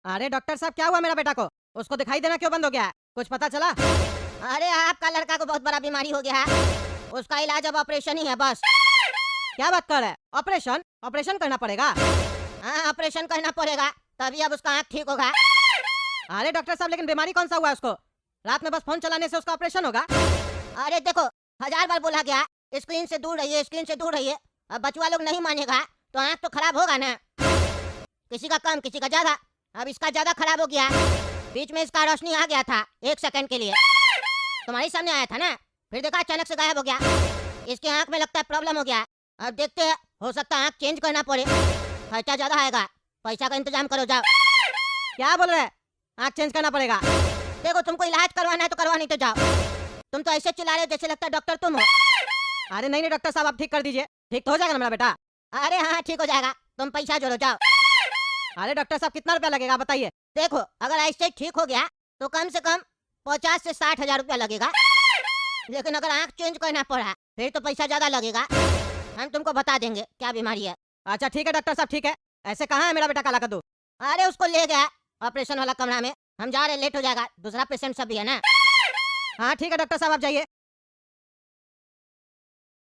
अरे डॉक्टर साहब, क्या हुआ मेरा बेटा को? उसको दिखाई देना क्यों बंद हो गया है? कुछ पता चला? अरे आपका लड़का को बहुत बड़ा बीमारी हो गया है। उसका इलाज अब ऑपरेशन ही है बस। क्या बात कर रहे हैं? ऑपरेशन? ऑपरेशन करना पड़ेगा? हाँ, ऑपरेशन करना पड़ेगा, तभी अब उसका आँख ठीक होगा। अरे डॉक्टर साहब, लेकिन बीमारी कौन सा हुआ है उसको? रात में बस फोन चलाने से उसका ऑपरेशन होगा? अरे देखो, 1000 बार बोला गया स्क्रीन से दूर रहिए, स्क्रीन से दूर रहिए। अब बचवा लोग नहीं मानेगा तो आँख तो खराब होगा ना। किसी का कम, किसी का ज्यादा। अब इसका ज्यादा खराब हो गया। बीच में इसका रोशनी आ गया था 1 सेकंड के लिए, तुम्हारे सामने आया था ना, फिर देखा अचानक से गायब हो गया। इसकी आँख में लगता है प्रॉब्लम हो गया। अब देखते हैं, हो सकता है आँख चेंज करना पड़े, खर्चा ज्यादा आएगा। पैसा का इंतजाम करो, जाओ। क्या बोल रहे हैं? आँख चेंज करना पड़ेगा? देखो, तुमको इलाज करवाना है तो करवा, नहीं तो जाओ। तुम तो ऐसे चिल्ला रहे हो जैसे लगता है डॉक्टर तुम हो। अरे नहीं नहीं डॉक्टर साहब, आप ठीक कर दीजिए। ठीक तो हो जाएगा ना मेरा बेटा? अरे हाँ, ठीक हो जाएगा, तुम पैसा जोड़ो, जाओ। अरे डॉक्टर साहब, कितना रुपया लगेगा बताइए? देखो, अगर ऐसे ठीक हो गया तो कम से कम 50 से 60 हजार रुपया लगेगा। लेकिन अगर आँख चेंज करना पड़ा फिर तो पैसा ज्यादा लगेगा। हम तुमको बता देंगे क्या बीमारी है। अच्छा ठीक है डॉक्टर साहब, ठीक है। ऐसे कहाँ है मेरा बेटा काला कद्दू? अरे उसको ले गया ऑपरेशन वाला कमरा में, हम जा रहे, लेट हो जाएगा, दूसरा पेशेंट सब भी है ना। हाँ ठीक है डॉक्टर साहब, आप जाइए।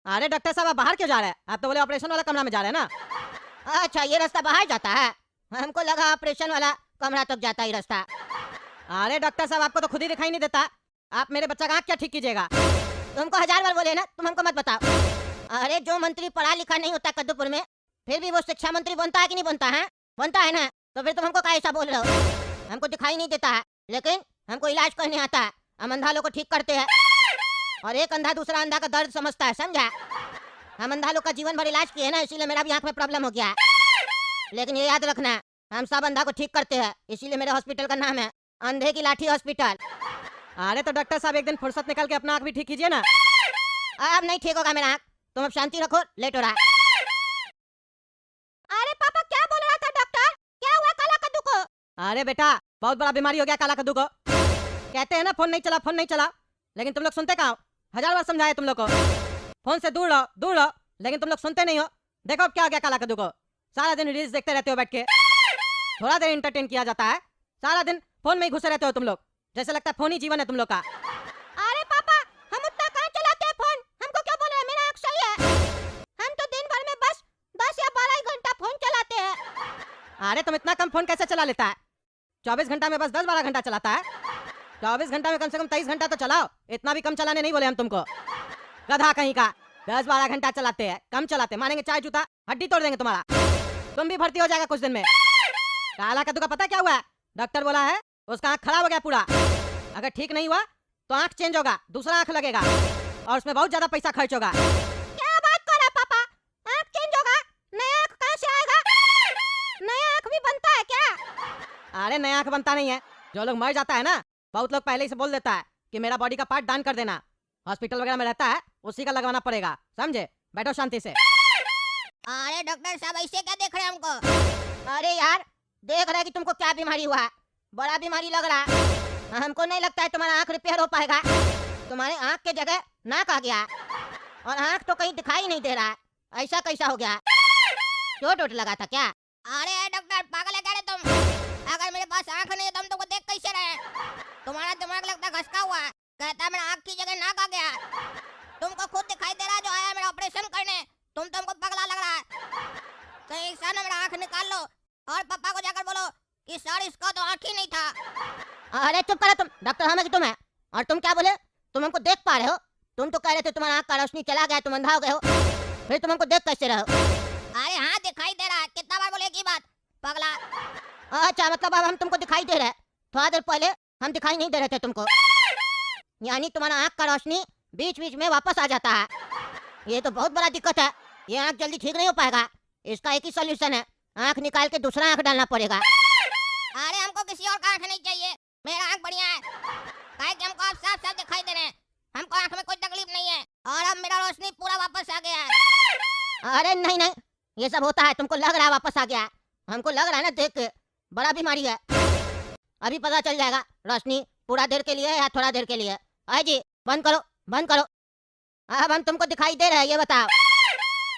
अरे डॉक्टर साहब, आप बाहर क्यों जा रहे हैं? आप तो बोले ऑपरेशन वाला कमरा में जा रहे हैं ना? अच्छा, ये रास्ता बाहर जाता है? हमको लगा ऑपरेशन वाला कमरा तक जाता ही रास्ता। अरे डॉक्टर साहब, आपको तो खुद ही दिखाई नहीं देता। आप मेरे बच्चा का आँख क्या ठीक कीजिएगा? तुमको 1000 बार बोले ना, तुम हमको मत बताओ। अरे जो मंत्री पढ़ा लिखा नहीं होता कद्दूपुर में, फिर भी वो शिक्षा मंत्री बनता है कि नहीं बनता है? बनता है ना, तो फिर तुम हमको क्या ऐसा बोल रहे हो? हमको दिखाई नहीं देता है, लेकिन हमको इलाज करने आता है। हम अंधा लोग को ठीक करते हैं, और एक अंधा दूसरा अंधा का दर्द समझता है, समझा? हम अंधा लोग का जीवन भर इलाज किए ना, इसीलिए मेरा भी आँख में प्रॉब्लम हो गया है। लेकिन ये याद रखना, हम सब अंधा को ठीक करते हैं, इसीलिए मेरे हॉस्पिटल का नाम है अंधे की लाठी हॉस्पिटल। अरे तो डॉक्टर साहब, एक दिन फुर्सत निकाल के अपना आँख भी ठीक कीजिए ना। अब नहीं ठीक होगा मेरा आँख, तुम अब शांति रखो, लेट हो रहा है। अरे पापा, क्या बोल रहा था डॉक्टर? क्या हुआ काला कद्दू को? अरे बेटा, बहुत बड़ा बीमारी हो गया काला कद्दू को। कहते हैं ना फोन नहीं चला, फोन नहीं चला, लेकिन तुम लोग सुनते कहाँ हो? 1000 बार समझाया तुम लोग को, फोन से दूर रहो, दूर रहो, लेकिन तुम लोग सुनते नहीं हो। देखो अब क्या हो गया काला कद्दू को। सारा दिन रील्स देखते रहते हो बैठ के, थोड़ा देर इंटरटेन किया जाता है, सारा दिन फोन में ही घुसे रहते हो तुम लोग, जैसे लगता है फोन ही जीवन है तुम लोग का। अरे पापा, हम उतना कहाँ चलाते हैं फोन? हमको क्या बोल रहे हैं? मेरा आँख सही है। हम तो दिन भर में बस 10 या 12 ही घंटा फोन चलाते हैं। अरे तुम इतना कम फोन कैसे चला लेता है? 24 घंटा में बस 10-12 घंटा चलाता है। 24 घंटा में कम से कम 23 घंटा तो चलाओ। इतना भी कम चलाने नहीं बोले हम तुमको, गधा कहीं का। 10-12 घंटा चलाते हैं, कम चलाते, मानेंगे चाय जूता हड्डी तोड़ देंगे तुम्हारा। तुम भी भर्ती हो जाएगा कुछ दिन में। काला कद्दू का पता क्या हुआ है? डॉक्टर बोला है उसका आँख खराब हो गया पूरा। अगर ठीक नहीं हुआ तो आँख चेंज होगा, दूसरा आँख लगेगा, और उसमें बहुत ज्यादा पैसा खर्च होगा। क्या बात कर रहा है पापा? आँख चेंज होगा? नया आँख कहाँ से आएगा? नया आँख भी बनता है क्या? अरे नया आँख बनता नहीं है, जो लोग मर जाता है ना, बहुत लोग पहले ही से बोल देता है कि मेरा बॉडी का पार्ट दान कर देना। हॉस्पिटल वगैरह में रहता है, उसी का लगवाना पड़ेगा, समझे? बैठो शांति से। अरे डॉक्टर साहब, ऐसे क्या देख रहे हैं हमको? अरे यार, देख रहे हैं कि तुमको क्या बीमारी हुआ है, बड़ा बीमारी लग रहा है। हमको नहीं लगता है तुम्हारा आँख रिपेयर हो पाएगा। तुम्हारे आँख के जगह नाक आ गया, और आँख तो कहीं दिखाई नहीं दे रहा है। ऐसा कैसा हो गया? चोट वोट लगा था क्या? अरे डॉक्टर, पागल है क्या रे तुम? अगर मेरे पास आँख नहीं है तो हम तुमको देख कैसे रहे? तुम्हारा दिमाग लगता है घसका हुआ है। कहता है मेरा आँख की जगह नाक आ गया। तुमको खुद दिखाई दे रहा है जो आया मेरा ऑपरेशन करने, तुम तुमको पगला लग रहा है। कहीं ऐसा ना मेरा आँख निकाल लो और पापा को जाकर बोलो कि सर इसका तो आँख ही नहीं था। अरे चुप करो तुम, डॉक्टर हमें कि तुम है। और तुम क्या बोले? तुम हमको देख पा रहे हो? तुम तो कह रहे थे तुम्हारा आँख का रोशनी चला गया, तुम अंधा हो गए हो, फिर तुम हमको देख कैसे रहे हो? अरे हाँ, दिखाई दे रहा है, कितना बार बोले की बात, पगला। अच्छा, मतलब अब हम तुमको दिखाई दे रहे हैं, थोड़ा देर पहले हम दिखाई नहीं दे रहे थे तुमको। यानी तुम्हारा आँख का रोशनी बीच बीच में वापस आ जाता है। ये तो बहुत बड़ा दिक्कत है, ये आँख जल्दी ठीक नहीं हो पाएगा। इसका एक ही सोल्यूशन है, आँख निकाल के दूसरा आँख डालना पड़ेगा। अरे हमको किसी और का आँख नहीं चाहिए, मेरा आँख बढ़िया है। काहे कि हमको आप साफ साफ दिखाई दे रहे हैं, हमको आँख में कोई तकलीफ नहीं है, और अब मेरा रोशनी पूरा वापस आ गया है। अरे नहीं नहीं, ये सब होता है, तुमको लग रहा है वापस आ गया है, हमको लग रहा है ना देख के, बड़ा बीमारी है। अभी पता चल जाएगा रोशनी पूरा देर के लिए है या थोड़ा देर के लिए। आए जी, बंद करो, बंद करो। अब हम तुमको दिखाई दे रहे हैं, ये बताओ।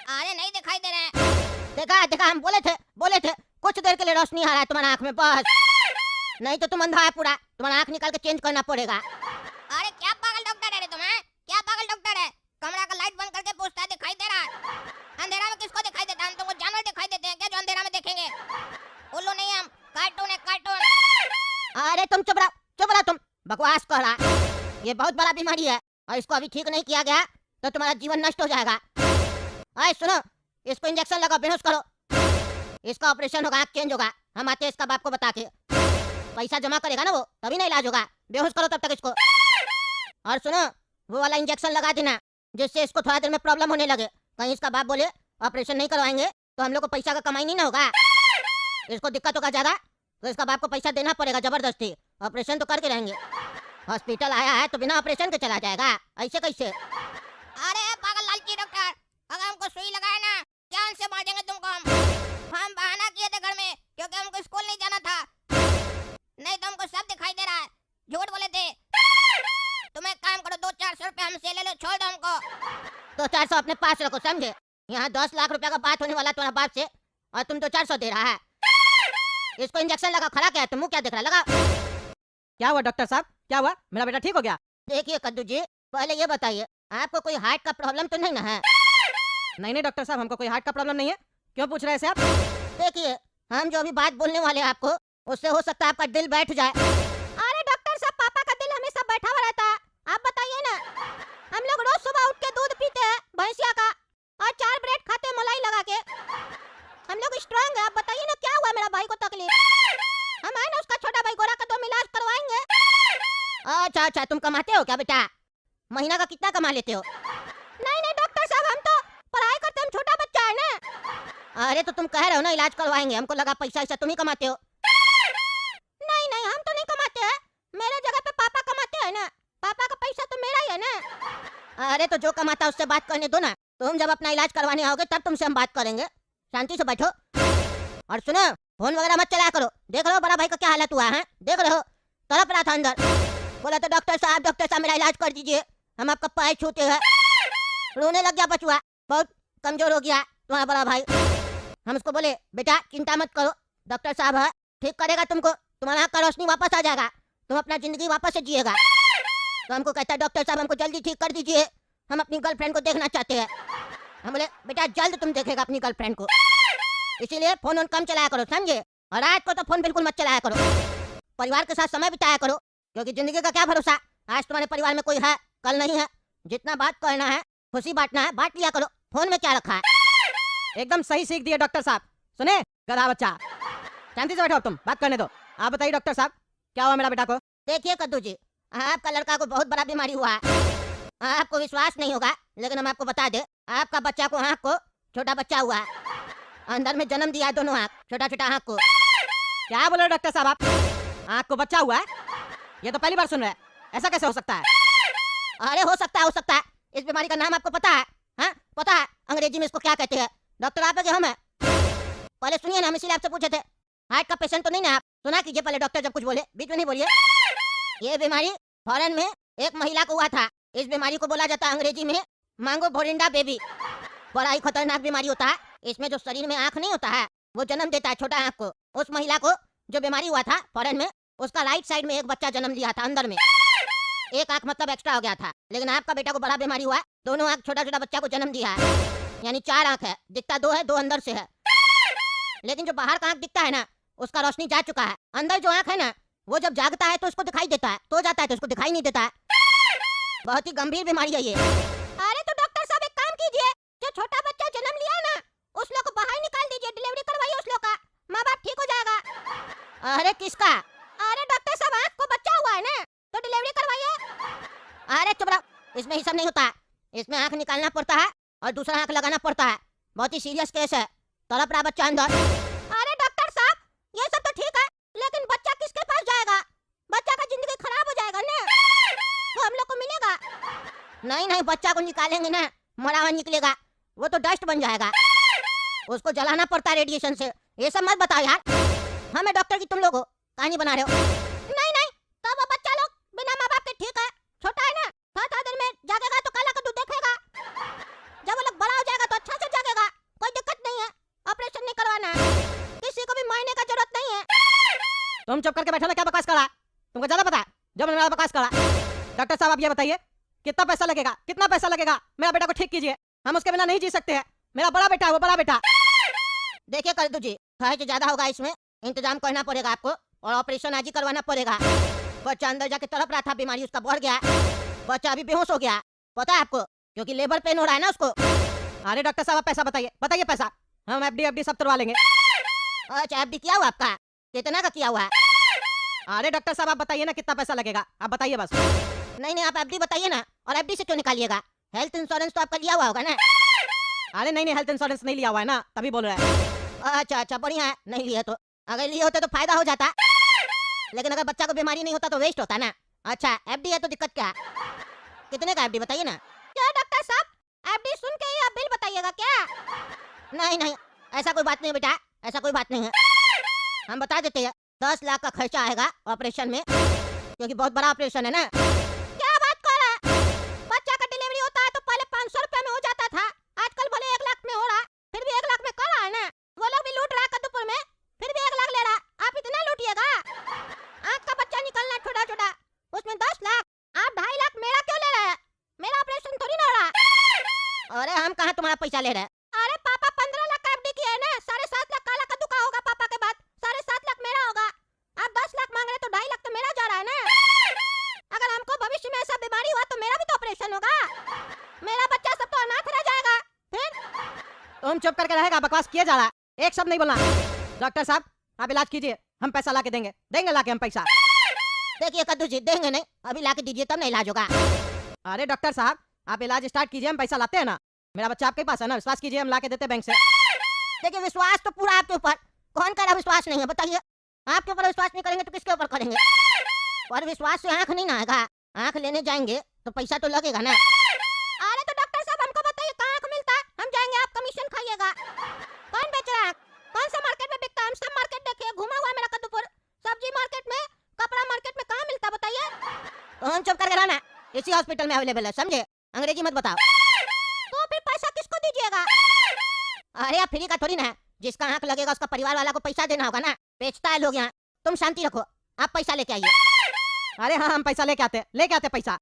अरे नहीं दिखाई दे रहे हैं। देखा देखा, हम बोले थे कुछ देर के लिए रोशनी आ रहा है तुम्हारा आँख में, बस। नहीं तो तुम अंधा है पूरा, तुम्हारा आँख निकाल के चेंज करना पड़ेगा। अरे क्या पागल डॉक्टर है तुम, हैं? क्या पागल डॉक्टर है? कमरा का लाइट बंद करके पूछता है दिखाई दे रहा है? अंधेरा में किसको दिखाई देता है? हम तुमको जानवर दिखाई देते हैं क्या जो अंधेरा में देखेंगे? उल्लू नहीं हम, कार्टून है कार्टून। अरे तुम चुप रहो तुम, बकवास कर रहा। ये बहुत बड़ा बीमारी है और इसको अभी ठीक नहीं किया गया तो तुम्हारा जीवन नष्ट हो जाएगा। अरे सुनो, इसको इंजेक्शन लगाओ, बेहोश करो, इसका ऑपरेशन होगा, आँख चेंज होगा। हम आते हैं इसका बाप को बता के, पैसा जमा करेगा ना वो, तभी ना इलाज होगा। बेहोश करो तब तक इसको। और सुनो, वो वाला इंजेक्शन लगा देना जिससे इसको थोड़ा देर में प्रॉब्लम होने लगे। कहीं इसका बाप बोले ऑपरेशन नहीं करवाएंगे तो हम लोग को पैसा का कमाई नहीं ना होगा, इसको दिक्कत होगा ज्यादा, तो इसका बाप को पैसा देना पड़ेगा जबरदस्ती। ऑपरेशन तो करके रहेंगे, हॉस्पिटल आया है तो बिना ऑपरेशन के चला जाएगा, ऐसे कैसे? अरे पागल लालची डॉक्टर, अगर हमको सुई लगाए ना जान से मार देंगे तुमको। हम बहाना किए थे घर में क्योंकि हमको स्कूल नहीं जाना था, नहीं तो हमको सब दिखाई दे रहा है, झूठ बोले थे। तुम एक काम करो, 200-400 रुपए हमसे ले लो, छोड़ दो हमको। 200-400 अपने पास रखो, समझे? यहाँ 10 लाख रुपया का बात होने वाला तुम्हारा बाप से और तुम 200-400 दे रहा है। इसको इंजेक्शन लगा, खड़ा क्या है तुम, मुंह क्या देख रहा? लगा। क्या हुआ डॉक्टर साहब, क्या हुआ? मेरा बेटा ठीक हो गया? देखिए कद्दू जी, पहले ये बताइए आपको कोई हार्ट का प्रॉब्लम तो नहीं ना है? नहीं डॉक्टर साहब, हमको कोई हार्ट का प्रॉब्लम नहीं है। क्यों पूछ रहे हैं आप? देखिए, हम जो अभी बात बोलने वाले हैं आपको, उससे हो सकता है आपका दिल बैठ जाए। अरे डॉक्टर साहब, पापा का दिल हमेशा बैठा हुआ रहता है, आप बताइए ना। हम लोग रोज सुबह उठ के दूध पीते हैं भैंसिया का और 4 ब्रेड खाते हैं मलाई लगा के। हम लोग स्ट्रांग है, आप बताइए ना क्या हुआ मेरा भाई को तकलीफ? हम आए ना उसका छोटा भाई गोरा का तो हम इलाज करवाएंगे। अच्छा, तुम कमाते हो क्या बेटा? महीना का कितना कमा लेते हो? नहीं डॉक्टर साहब, हम तो पढ़ाई करते, हम छोटा बच्चा है ना। अरे तो तुम कह रहे हो ना इलाज करवाएंगे, हमको लगा पैसा ऐसा तुम ही कमाते हो। नहीं, हम तो नहीं कमाते हैं, मेरे जगह पे पापा कमाते हैं ना, पापा का पैसा तो मेरा ही है ना। अरे तो जो कमाता उससे बात करने दो ना, तुम जब अपना इलाज करवाने आओगे तब तुमसे हम बात करेंगे, शांति से बैठो। और सुनो, फोन वगैरह मत चलाया करो, देख रहे हो बड़ा भाई का क्या हालत हुआ है, देख रहे हो, तड़प रहा था अंदर, बोला तो डॉक्टर साहब मेरा इलाज कर दीजिए, हम आपका पैर छूते हैं। रोने लग गया बचुआ, बहुत कमजोर हो गया तुम्हारा बड़ा भाई। हम उसको बोले बेटा चिंता मत करो, डॉक्टर साहब है, ठीक करेगा तुमको, तुम्हारा आँख का रोशनी वापस आ जाएगा, तुम अपना जिंदगी वापस से जिएगा। तो हमको कहता है डॉक्टर साहब हमको जल्दी ठीक कर दीजिए, हम अपनी गर्लफ्रेंड को देखना चाहते हैं। हम बोले बेटा जल्द तुम देखेगा अपनी गर्लफ्रेंड को, इसीलिए फोन कम चलाया करो, समझे? और रात को तो फोन बिल्कुल मत चलाया करो, परिवार के साथ समय बिताया करो, क्योंकि जिंदगी का क्या भरोसा, आज तुम्हारे परिवार में कोई है कल नहीं है। जितना बात करना है, खुशी बांटना है, बांट लिया करो, फोन में क्या रखा है? एकदम सही सीख दिया डॉक्टर साहब। सुने गधा बच्चा, शांति से बैठो, तुम बात करने दो। आप बताइए डॉक्टर साहब, क्या हुआ मेरा बेटा को? देखिए कद्दू जी, आपका लड़का को बहुत बड़ा बीमारी हुआ है, आपको विश्वास नहीं होगा लेकिन हम आपको बता दे, आपका बच्चा को आँख को छोटा बच्चा हुआ है, अंदर में जन्म दिया है दोनों आँख, छोटा आँख को। क्या बोल रहे डॉक्टर साहब आप? आँख को बच्चा हुआ है? ये तो पहली बार सुन रहे हैं, ऐसा कैसे हो सकता है? अरे हो सकता है, इस बीमारी का नाम आपको पता है? हाँ पता है, अंग्रेजी में इसको क्या कहते हैं? डॉक्टर आप है कि हम है? पहले सुनिए ना, हम इसीलिए आपसे पूछे थे, हार्ट का पेशेंट तो नहीं ना आप? सुना कीजिए पहले, डॉक्टर जब कुछ बोले बीच में नहीं बोलिए। ये बीमारी फॉरेन में एक महिला को हुआ था, इस बीमारी को बोला जाता है अंग्रेजी में मांगो बोरिंडा बेबी। बड़ा ही खतरनाक बीमारी होता है, इसमें जो शरीर में आँख नहीं होता है वो जन्म देता है छोटा आँख को। उस महिला को जो बीमारी हुआ था फॉरेन में, उसका राइट साइड में एक बच्चा जन्म लिया था अंदर में, एक आँख मतलब एक्स्ट्रा हो गया था। लेकिन आपका बेटा को बड़ा बीमारी हुआ, दोनों आँख छोटा बच्चा को जन्म दिया है, यानी 4 आँख है, दिखता 2 है, 2 अंदर से है। लेकिन जो बाहर का आँख दिखता है ना, उसका रोशनी जा चुका है, अंदर जो आँख है ना वो जब जागता है तो उसको दिखाई देता है, तो जाता है तो उसको दिखाई नहीं देता है। बहुत ही गंभीर बीमारी है ये। अरे तो डॉक्टर साहब एक काम कीजिए, जो छोटा बच्चा जन्म लिया है ना उस लोग को बाहर निकाल दीजिए, डिलीवरी करवाइए उस लोग का, माँ बाप ठीक हो जाएगा। अरे किसका? अरे डॉक्टर साहब आँख को बच्चा हुआ है ना तो डिलीवरी करवाइए। अरे चुप रहो, इसमें ही सब नहीं होता, इसमें आँख निकालना पड़ता है और दूसरा आँख लगाना पड़ता है, बहुत ही सीरियस केस है, तड़प रहा बच्चा अंदर। अरे डॉक्टर साहब ये सब तो ठीक है, लेकिन बच्चा किसके पास जाएगा? बच्चा का जिंदगी खराब हो जाएगा ना, वो हम लोग को मिलेगा? नहीं, बच्चा को निकालेंगे ना, मरा हुआ निकलेगा, वो तो डस्ट बन जाएगा, उसको जलाना पड़ता है रेडिएशन से। ये सब मत बताओ यार, हमें डॉक्टर की तुम लोग हो, कहानी बना रहे हो। नहीं तो वो बच्चा लोग बिना माँ बाप के ठीक है, छोटा है ना, थोड़ा देर में जागेगा तो काला कद्दू देखेगा, जब वो लोग बड़ा हो जाएगा तो अच्छा से जागेगा, कोई दिक्कत नहीं है, ऑपरेशन नहीं करवाना है, किसी को भी मारने का जरूरत नहीं है। तुम चुप करके बैठो ना, क्या बकवास करा? तुमको ज्यादा पता है जो मेरा बकवास करा। डॉक्टर साहब आप ये बताइए कितना पैसा लगेगा, कितना पैसा लगेगा? मेरा बेटा को ठीक कीजिए, हम उसके बिना नहीं जी सकते हैं। मेरा बड़ा बेटा है वो, बड़ा बेटा। देखिए कर दो जी, खर्च ज्यादा होगा, इसमें इंतजाम करना पड़ेगा आपको और ऑपरेशन आज ही करवाना पड़ेगा। बच्चा अंदर जाके तड़प रहा था, बीमारी उसका बढ़ गया, बच्चा अभी बेहोश हो गया, पता है आपको, क्योंकि लेबर पेन हो रहा है ना उसको। अरे डॉक्टर साहब आप पैसा बताइए, बताइए पैसा, हम एफडी सब तुड़वा लेंगे। अच्छा एफडी किया हुआ आपका? कितना का किया हुआ है? अरे डॉक्टर साहब आप बताइए ना कितना पैसा लगेगा, आप बताइए बस। नहीं आप एफडी बताइए ना, और एफडी से क्यों निकालिएगा? हेल्थ इंश्योरेंस तो आपका लिया हुआ होगा ना? अरे नहीं हेल्थ इंश्योरेंस नहीं लिया हुआ है ना, तभी बोल रहा है। अच्छा बढ़िया है, नहीं लिए तो, अगर लिए होते तो फायदा हो जाता, लेकिन अगर बच्चा को बीमारी नहीं होता तो वेस्ट होता ना। अच्छा एफडी है तो दिक्कत क्या? कितने का एफडी बताइए ना। क्या डॉक्टर साहब, एफडी सुन के ही आप बिल बताइएगा क्या? नहीं ऐसा कोई बात नहीं बेटा, ऐसा कोई बात नहीं है, हम बता देते हैं 10 लाख का खर्चा आएगा ऑपरेशन में, क्योंकि बहुत बड़ा ऑपरेशन है ना। क्या बात कर रहा है? बच्चा का डिलीवरी होता है तो पहले 500 रुपए में हो जाता था, आजकल भले 1 लाख में हो रहा, फिर भी 1 लाख में कर रहा है ना। वो लोग भी लूट रहा है कद्दूपुर में, फिर भी 1 लाख ले रहा, आप इतना लूटिएगा? आँख का बच्चा निकलना छोटा छोटा, उसमें 10 लाख, आप 2.5 लाख मेरा क्यों ले रहे हैं? मेरा ऑपरेशन थोड़ी ना हो रहा। अरे हम कहाँ तुम्हारा पैसा ले रहे हैं? अरे पापा 15 लाख का एफडी किया है ना, 7.5 लाख काला कद्दू का होगा पापा के बाद, 7.5 लाख मेरा होगा। आप 10 लाख मांग रहे तो 2.5 लाख तो मेरा जा रहा है ना। अगर हमको भविष्य में ऐसा बीमारी हुआ तो मेरा भी तो ऑपरेशन होगा, मेरा बच्चा सब तो अनाथ रह जाएगा फिर। तुम चुप करके रहेगा, बकवास किया जा रहा है, एक शब्द नहीं बोलना। डॉक्टर साहब आप इलाज कीजिए, हम पैसा ला के देंगे, देंगे ला के हम पैसा। देखिए कद्दू जी देंगे नहीं, अभी ला के दीजिए तब ना इलाज होगा। अरे डॉक्टर साहब आप इलाज स्टार्ट कीजिए, हम पैसा लाते हैं ना, मेरा बच्चा आपके पास है ना, विश्वास कीजिए हम ला के देते बैंक से। देखिए विश्वास तो पूरा आपके ऊपर, कौन कह रहा विश्वास नहीं है बताइए? आपके ऊपर विश्वास नहीं करेंगे तो किसके ऊपर करेंगे? और विश्वास से आंख नहीं ना आएगा, आंख लेने जाएंगे तो पैसा तो लगेगा ना। अरे तो डॉक्टर साहब हमको बताइए कहाँ आंख मिलता है, हम जाएंगे, आप कमीशन खाइएगा। कौन बेच रहा है? कौन सा मार्केट में बिकता है? हम सब मार्केट देखे, घुमा हुआ है मेरा कद्दूपुर, सब्जी मार्केट में, कपड़ा मार्केट में, कहाँ मिलता बताइए? तो हम चुप करके रहना, इसी हॉस्पिटल में अवेलेबल है, समझे? अंग्रेजी मत बताओ। तो फिर पैसा किसको दीजिएगा? अरे आप फ्री का थोड़ी ना है, जिसका आंख लगेगा उसका परिवार वाला को पैसा देना होगा ना, बेचता है लोग यहाँ। तुम शांति रखो, आप पैसा लेके आइए। अरे हाँ हम पैसा लेके आते पैसा।